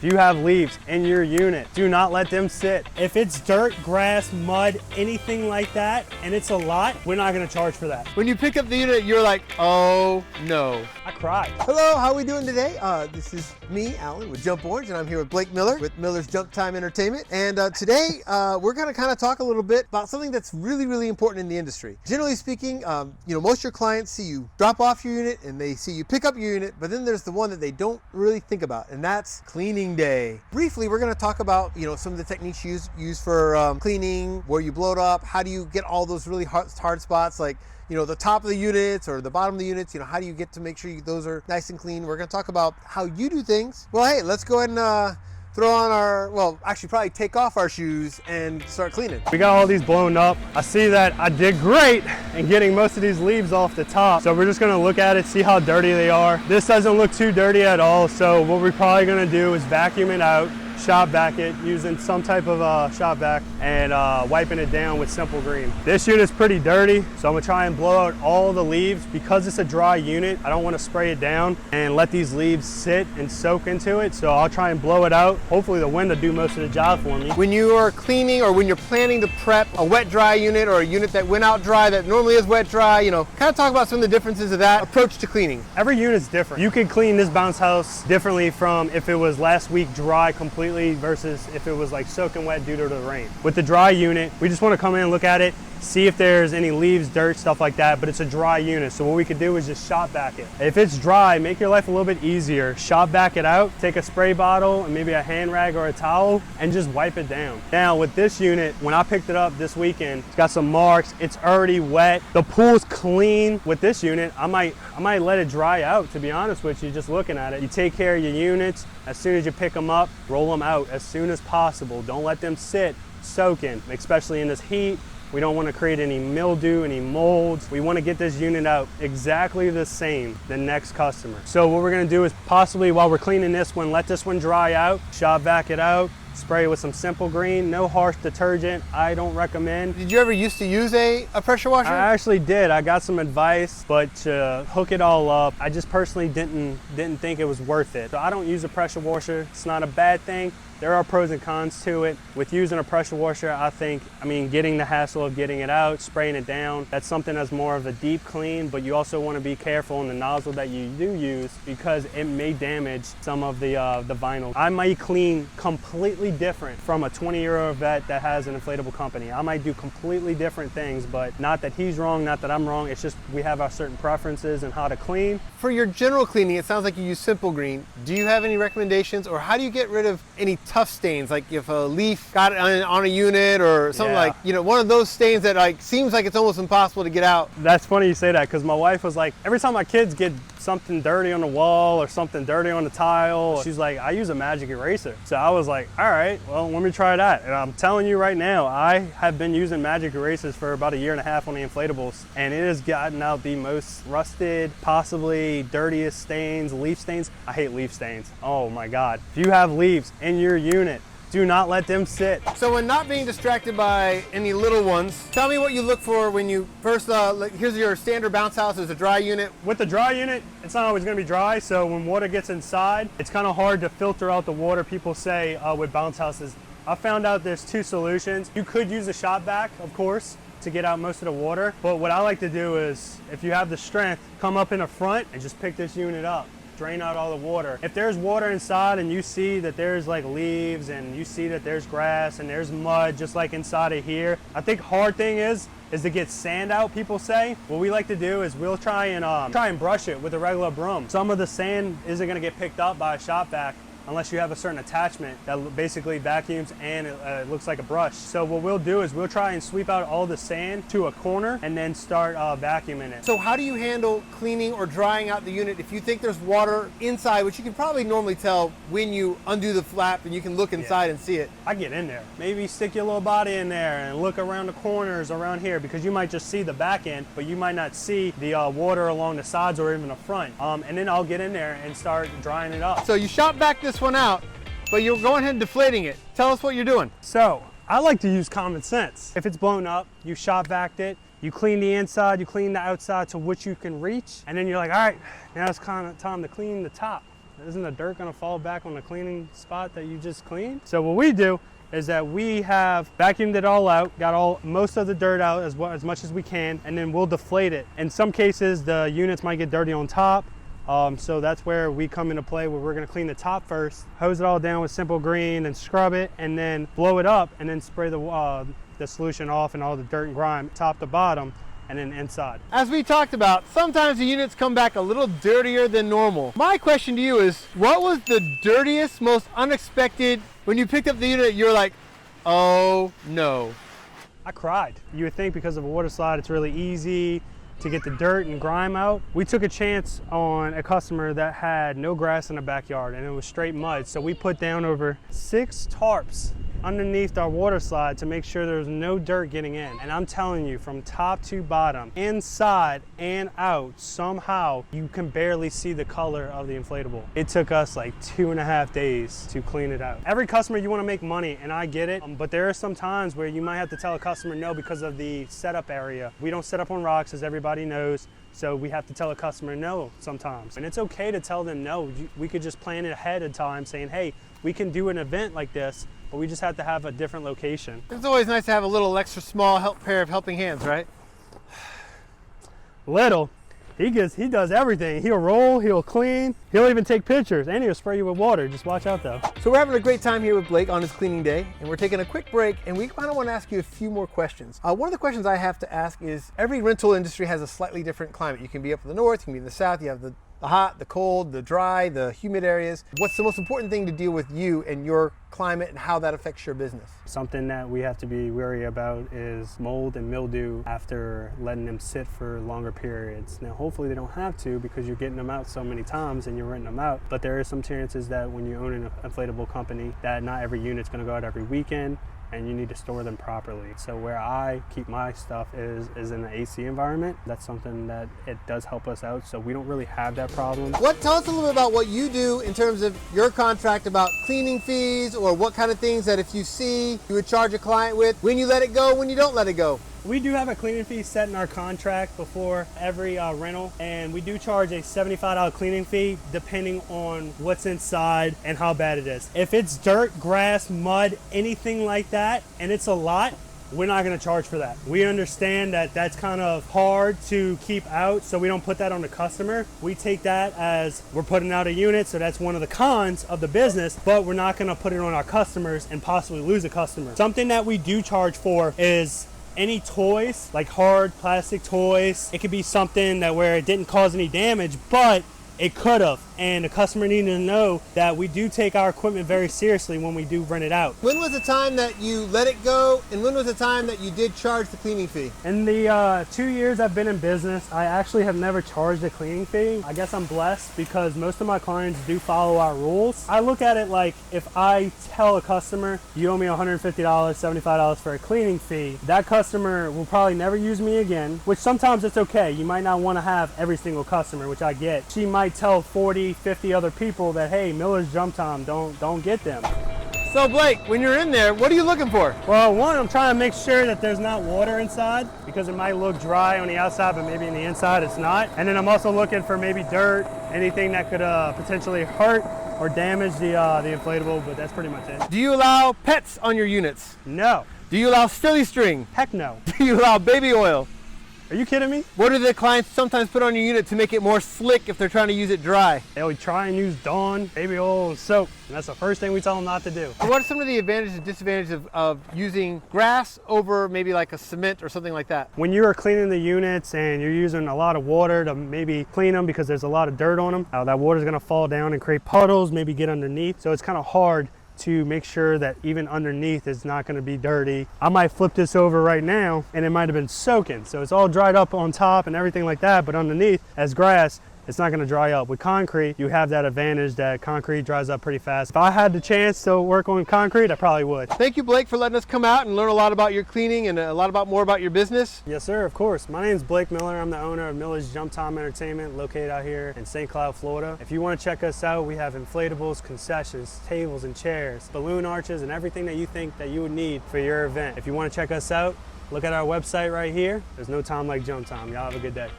If you have leaves in your unit, do not let them sit. If it's dirt, grass, mud, anything like that, and it's a lot, we're not gonna charge for that. When you pick up the unit, you're like, oh no. I cried. Hello, how are we doing today? This is me, Alan, with Jump Orange, and I'm here with Blake Miller with Miller's Jump Time Entertainment. And today, we're gonna kind of talk a little bit about something that's really, really important in the industry. Generally speaking, most of your clients see you drop off your unit and they see you pick up your unit, but then there's the one that they don't really think about, and that's cleaning day. Briefly, we're going to talk about some of the techniques used for cleaning, where you blow it up, how do you get all those really hard spots, like the top of the units or the bottom of the units. How do you get to make sure those are nice and clean. We're going to talk about how you do things. Well, hey, let's go ahead and throw on probably take off our shoes and start cleaning. We got all these blown up. I see that I did great in getting most of these leaves off the top. So we're just gonna look at it, see how dirty they are. This doesn't look too dirty at all. So what we're probably gonna do is vacuum it out, shop vac it using some type of shop vac, and wiping it down with simple green. This unit's pretty dirty, so I'm gonna try and blow out all the leaves. Because it's a dry unit, I don't wanna spray it down and let these leaves sit and soak into it. So I'll try and blow it out. Hopefully the wind will do most of the job for me. When you are cleaning or when you're planning to prep a wet dry unit or a unit that went out dry that normally is wet dry, kind of talk about some of the differences of that approach to cleaning. Every unit's different. You can clean this bounce house differently from if it was last week dry completely versus if it was like soaking wet due to the rain. With the dry unit, we just want to come in and look at it, see if there's any leaves, dirt, stuff like that, but it's a dry unit. So what we could do is just shop vac it. If it's dry, make your life a little bit easier. Shop vac it out, take a spray bottle and maybe a hand rag or a towel and just wipe it down. Now with this unit, when I picked it up this weekend, it's got some marks, it's already wet. The pool's clean. With this unit, I might let it dry out, to be honest with you, just looking at it. You take care of your units. As soon as you pick them up, roll them out as soon as possible. Don't let them sit soaking, especially in this heat. We don't want to create any mildew, any molds. We want to get this unit out exactly the same the next customer. So what we're going to do is possibly while we're cleaning this one, let this one dry out, shop vac it out, spray it with some simple green, no harsh detergent. I don't recommend. Did you ever used to use a pressure washer? I actually did. I got some advice, but to hook it all up, I just personally didn't think it was worth it. So I don't use a pressure washer. It's not a bad thing. There are pros and cons to it. With using a pressure washer, getting the hassle of getting it out, spraying it down, that's something that's more of a deep clean, but you also want to be careful in the nozzle that you do use because it may damage some of the vinyl. I might clean completely different from a 20-year-old vet that has an inflatable company. I might do completely different things, but not that he's wrong, not that I'm wrong. It's just we have our certain preferences and how to clean. For your general cleaning, it sounds like you use simple green. Do you have any recommendations, or how do you get rid of any tough stains, like if a leaf got on a unit or something, like one of those stains that seems like it's almost impossible to get out? That's funny you say that, because my wife was like, every time my kids get something dirty on the wall or something dirty on the tile, she's like, I use a magic eraser. So I was like, all right, well, let me try that. And I'm telling you right now, I have been using magic erasers for about 1.5 years on the inflatables, and it has gotten out the most rusted, possibly dirtiest stains, leaf stains. I hate leaf stains. Oh my God. If you have leaves in your unit, do not let them sit. So when not being distracted by any little ones, tell me what you look for when you first, here's your standard bounce house. There's a dry unit. With the dry unit, it's not always gonna be dry, so when water gets inside, it's kind of hard to filter out the water. People say with bounce houses, I found out there's 2 solutions. You could use a shop vac, of course, to get out most of the water, but what I like to do is, if you have the strength, come up in the front and just pick this unit up. Drain out all the water. If there's water inside and you see that there's like leaves and you see that there's grass and there's mud just like inside of here, I think hard thing is to get sand out, people say. What we like to do is we'll try and brush it with a regular broom. Some of the sand isn't gonna get picked up by a shop vac unless you have a certain attachment that basically vacuums and it looks like a brush. So what we'll do is we'll try and sweep out all the sand to a corner and then start vacuuming it. So how do you handle cleaning or drying out the unit if you think there's water inside, which you can probably normally tell when you undo the flap and you can look inside and see it? I get in there. Maybe stick your little body in there and look around the corners around here, because you might just see the back end, but you might not see the water along the sides or even the front. And then I'll get in there and start drying it up. So you shop back this one out, but you're going ahead and deflating it. Tell us what you're doing. So I like to use common sense. If it's blown up, you shop vac it, you clean the inside, you clean the outside to which you can reach, and then you're like, all right, now it's kind of time to clean the top. isn't the dirt gonna fall back on the cleaning spot that you just cleaned? So what we do is that we have vacuumed it all out, got most of the dirt out as much as we can, and then we'll deflate it. In some cases, the units might get dirty on top, so that's where we come into play, where we're gonna clean the top first, hose it all down with simple green, and scrub it, and then blow it up, and then spray the solution off and all the dirt and grime, top to bottom, and then inside. As we talked about, sometimes the units come back a little dirtier than normal. My question to you is, what was the dirtiest, most unexpected, when you picked up the unit, you're like, oh no? I cried. You would think because of a water slide, it's really easy to get the dirt and grime out. We took a chance on a customer that had no grass in the backyard and it was straight mud. So we put down over 6 tarps underneath our water slide to make sure there was no dirt getting in. And I'm telling you, from top to bottom, inside and out, somehow you can barely see the color of the inflatable. It took us like 2.5 days to clean it out. Every customer, you want to make money, and I get it, but there are some times where you might have to tell a customer no because of the setup area. We don't set up on rocks, as everybody knows, so we have to tell a customer no sometimes. And it's okay to tell them no. We could just plan it ahead of time saying, hey, we can do an event like this, but we just have to have a different location. It's always nice to have a little extra small pair of helping hands, right? Little. He does everything. He'll roll, he'll clean, he'll even take pictures, and he'll spray you with water. Just watch out though. So we're having a great time here with Blake on his cleaning day, and we're taking a quick break, and we kind of want to ask you a few more questions. One of the questions I have to ask is, every rental industry has a slightly different climate. You can be up in the north, you can be in the south, you have the hot, the cold, the dry, the humid areas. What's the most important thing to deal with you and your climate and how that affects your business? Something that we have to be wary about is mold and mildew after letting them sit for longer periods. Now, hopefully they don't have to because you're getting them out so many times and you're renting them out. But there are some chances that when you own an inflatable company, that not every unit's gonna go out every weekend, and you need to store them properly. So where I keep my stuff is in the AC environment. That's something that it does help us out, so we don't really have that problem. Tell us a little bit about what you do in terms of your contract, about cleaning fees, or what kind of things that if you see, you would charge a client with, when you let it go, when you don't let it go. We do have a cleaning fee set in our contract before every rental, and we do charge a $75 cleaning fee depending on what's inside and how bad it is. If it's dirt, grass, mud, anything like that, and it's a lot, we're not going to charge for that. We understand that that's kind of hard to keep out, so we don't put that on the customer. We take that as we're putting out a unit, so that's one of the cons of the business, but we're not going to put it on our customers and possibly lose a customer. Something that we do charge for is any toys, like hard plastic toys. It could be something that where it didn't cause any damage, but it could have. And the customer needed to know that we do take our equipment very seriously when we do rent it out. When was the time that you let it go, and when was the time that you did charge the cleaning fee? In the 2 years I've been in business, I actually have never charged a cleaning fee. I guess I'm blessed because most of my clients do follow our rules. I look at it like, if I tell a customer, you owe me $150, $75 for a cleaning fee, that customer will probably never use me again, which sometimes it's okay. You might not want to have every single customer, which I get. She might tell 40, 50 other people that, hey, Miller's Jump Time, don't get them. So Blake, when you're in there, what are you looking for? Well, one, I'm trying to make sure that there's not water inside because it might look dry on the outside, but maybe on the inside it's not. And then I'm also looking for maybe dirt, anything that could potentially hurt or damage the inflatable, but that's pretty much it. Do you allow pets on your units? No. Do you allow silly string? Heck no. Do you allow baby oil? Are you kidding me? What do the clients sometimes put on your unit to make it more slick if they're trying to use it dry? They'll try and use Dawn, baby oil, and soap. And that's the first thing we tell them not to do. What are some of the advantages and disadvantages of using grass over maybe like a cement or something like that? When you're cleaning the units and you're using a lot of water to maybe clean them because there's a lot of dirt on them, that water's gonna fall down and create puddles, maybe get underneath. So it's kind of hard to make sure that even underneath is not going to be dirty. I might flip this over right now and it might have been soaking. So it's all dried up on top and everything like that, but underneath as grass, it's not going to dry up. With concrete, you have that advantage that concrete dries up pretty fast. If I had the chance to work on concrete, I probably would. Thank you, Blake, for letting us come out and learn a lot about your cleaning and a lot more about your business. Yes, sir, of course. My name is Blake Miller. I'm the owner of Miller's Jump Time Entertainment, located out here in St. Cloud, Florida. If you want to check us out, we have inflatables, concessions, tables and chairs, balloon arches, and everything that you think that you would need for your event. If you want to check us out, look at our website right here. There's no time like jump time. Y'all have a good day.